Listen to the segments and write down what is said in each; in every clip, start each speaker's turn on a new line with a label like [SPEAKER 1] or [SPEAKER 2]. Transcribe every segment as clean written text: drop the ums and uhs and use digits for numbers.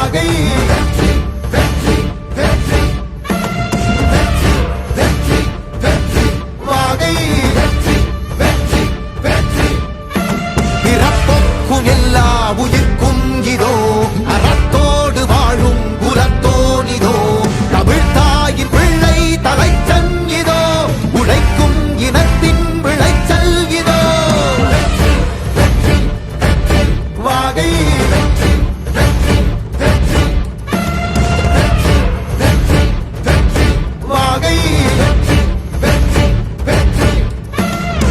[SPEAKER 1] வாகை வாகை பிறப்புக்கும் எல்லா உயிர்க்கும் இதோ அறத்தோடு வாழும் குலத்தோனிதோ தமிழ் தாயின் பிள்ளை தலைச்சன் இதோ உழைக்கும் இனத்தின் விளைச்சல் இதோ வாகை வாகை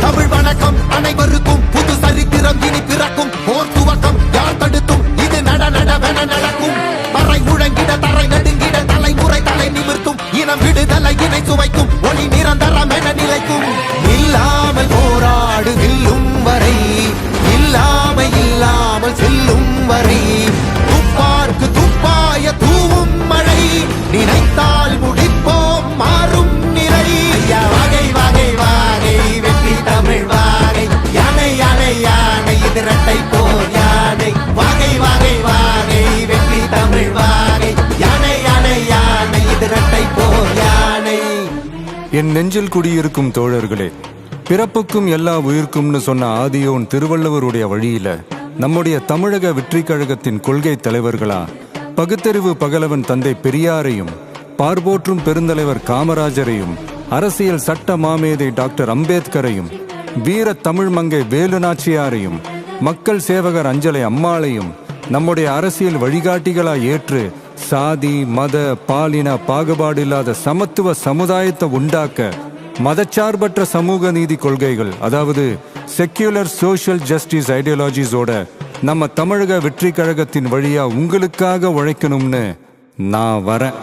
[SPEAKER 1] தமிழ் வணக்கம் அனைவருக்கும் புது சரித்திரம் இனி பிறக்கும் போர் துவக்கம் யார் தடுத்தும் இது நடவென நடக்கும் பறை முழங்கிட தரை நடுங்கிட தலைமுறை தலை நிமிர்த்தும் இனம் விடுதலை இணை சுவைக்கும் ஒளி நிரந்தரம் என நிலைக்கும் இல்லாமல் போராடு வில்லும் வரை இல்லாமல் செல்லும் வரை துப்பார்க்கு துப்பாய தூவும் மழை நினைத்தால் முடிப்போம் மாறும் நிலை வாகை வாகை வாகை வெற்றி தமிழ் வாகை யானை யானை யானை இது இரட்டை போர் யானை வாகை வாகை வாகை வெற்றி தமிழ் வாகை யானை யானை யானை இது இரட்டை போர் யானை.
[SPEAKER 2] என் நெஞ்சில் குடியிருக்கும் தோழர்களே, பிறப்புக்கும் எல்லா உயிர்க்கும்னு சொன்ன ஆதியோன் திருவள்ளுவருடைய வழியில நம்முடைய தமிழக வெற்றி கழகத்தின் கொள்கை தலைவர்களா பகுத்தறிவு பகலவன் தந்தை பெரியாரையும் பார்போற்றும் பெருந்தலைவர் காமராஜரையும் அரசியல் சட்ட மாமேதை டாக்டர் அம்பேத்கரையும் வீர தமிழ் மங்கை வேலு நாச்சியாரையும் மக்கள் சேவகர் அஞ்சலை அம்மாளையும் நம்முடைய அரசியல் வழிகாட்டிகளா ஏற்று சாதி மத பாலின பாகுபாடு இல்லாத சமத்துவ சமுதாயத்தை உண்டாக்க மதச்சார்பற்ற சமூக நீதி கொள்கைகள், அதாவது செக்யூலர் சோஷியல் ஜஸ்டிஸ் ஐடியாலஜிஸோட நம்ம தமிழக வெற்றி கழகத்தின் வழியா உங்களுக்காக உழைக்கணும்னு நான் வரேன்.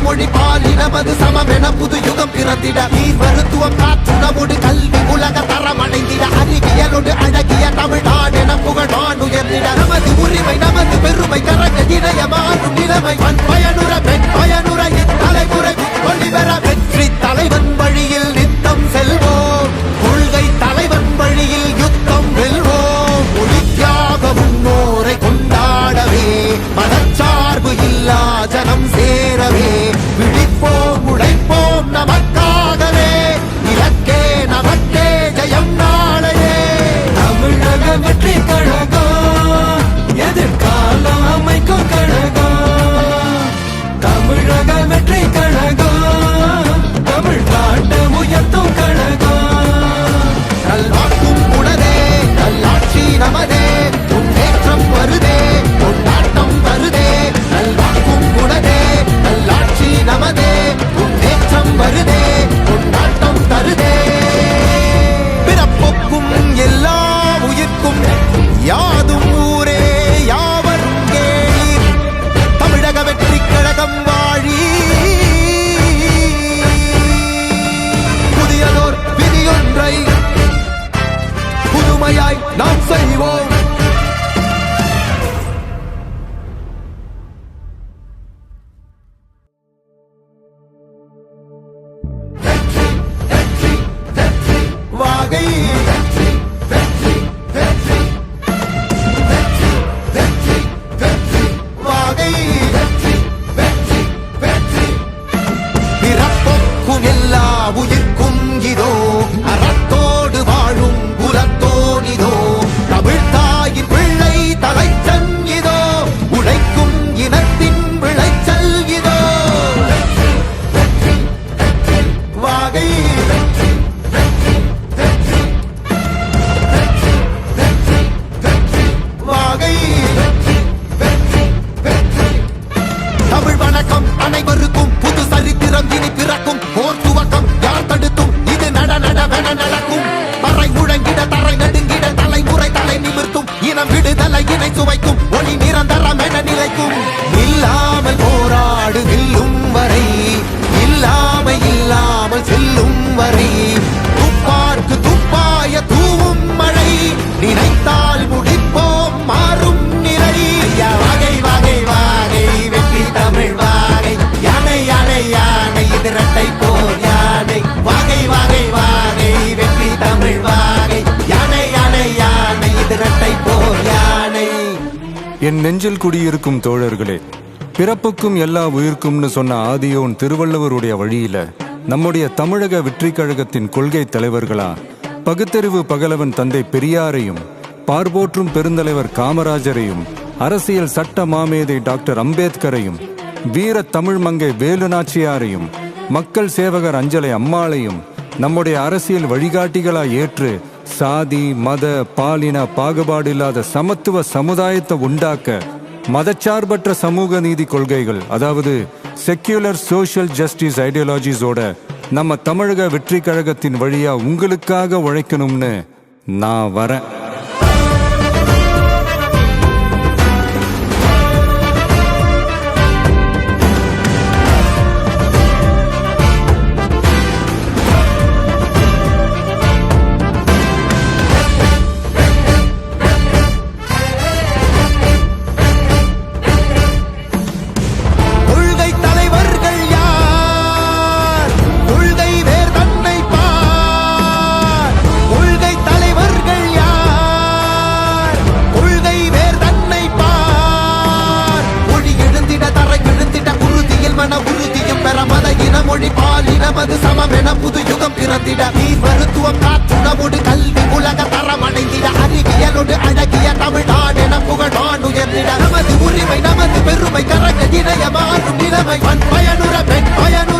[SPEAKER 2] மொழி பாலினமது சமமென புது யுகம் பிறந்திட நீர் மருத்துவம் காற்றுணவோடு கல்வி உலக தரமடைந்திட அறிவியலோடு அழகிய தமிழ்நாடு என புகழான் உயர்ந்திட நமது உரிமை நமது பெருமை கரங்க இணைய மாறும் நிலைமை பயனுற பெண் பயனுற இத்தலைமுறை ஒளிபெற வெற்றி தலைவன் வழியில் நித்தம் செல்வோம் கொள்கை தலைவன் வழியில் யுத்தம் வெல்வோம் ஒளித்தியாக முன்னோரை கொண்டாடவே மதச்சார்பு இல்லா ஜனம் சேரவே விழிப்போம் உழைப்போம் நமக்காகவே இலக்கே நமக்கே ஜெயம் நாளையே தமிழக வெற்றி கழகம் எதிர்காலம் அமைக்கும் கழகம்
[SPEAKER 1] இல்லாமல் போராடு வெல்லும் வரை, இல்லாமல் செல்லும் வரை, துப்பார்க்கு துப்பாய தூவும் மழை, நினைத்தால் முடிப்போம் மாறும் நிறை. வகை வகை வாகை வெற்றி தமிழ் வாகை, யானை யானை யானை இது இரட்டை போர் யானை. வகை வகை வாகை வெற்றி தமிழ் வாகை, யானை யானை யானை இது இரட்டை போர் யானை.
[SPEAKER 2] என் நெஞ்சில் குடியிருக்கும் தோழர்களே, பிறப்புக்கும் எல்லா உயிர்க்கும்னு சொன்ன ஆதியோன் திருவள்ளுவருடைய வழியில நம்முடைய தமிழக வெற்றிக் கழகத்தின் கொள்கை தலைவர்களா பகுத்தறிவு பகலவன் தந்தை பெரியாரையும், பார்போற்றும் பெருந்தலைவர் காமராஜரையும், அரசியல் சட்ட மாமேதை டாக்டர் அம்பேத்கரையும், வீர தமிழ் மங்கை வேலு நாச்சியாரையும், மக்கள் சேவகர் அஞ்சலை அம்மாளையும் நம்முடைய அரசியல் வழிகாட்டிகளா ஏற்று சாதி மத பாலின பாகுபாடு இல்லாத சமத்துவ சமுதாயத்தை உண்டாக்க மதச்சார்பற்ற சமூக நீதி கொள்கைகள், அதாவது செக்யூலர் சோஷியல் ஜஸ்டிஸ் ஐடியாலஜிஸோட நம்ம தமிழக வெற்றி கழகத்தின் வழியா உங்களுக்காக உழைக்கணும்னு நான் வரேன். மொழி பாலினமது சமமென புது யுகம் பிறந்திட, நீர் மருத்துவம் காற்றுணவோடு கல்வி உலக தரமடைந்திட, அறிவியலோடு அழகிய தமிழ்நாடு என புகழான் உயர்ந்திட, நமது உரிமை நமது பெருமை கரங்க இணைய மாறும் நிலைமை, பயனுற பெண் பயனுற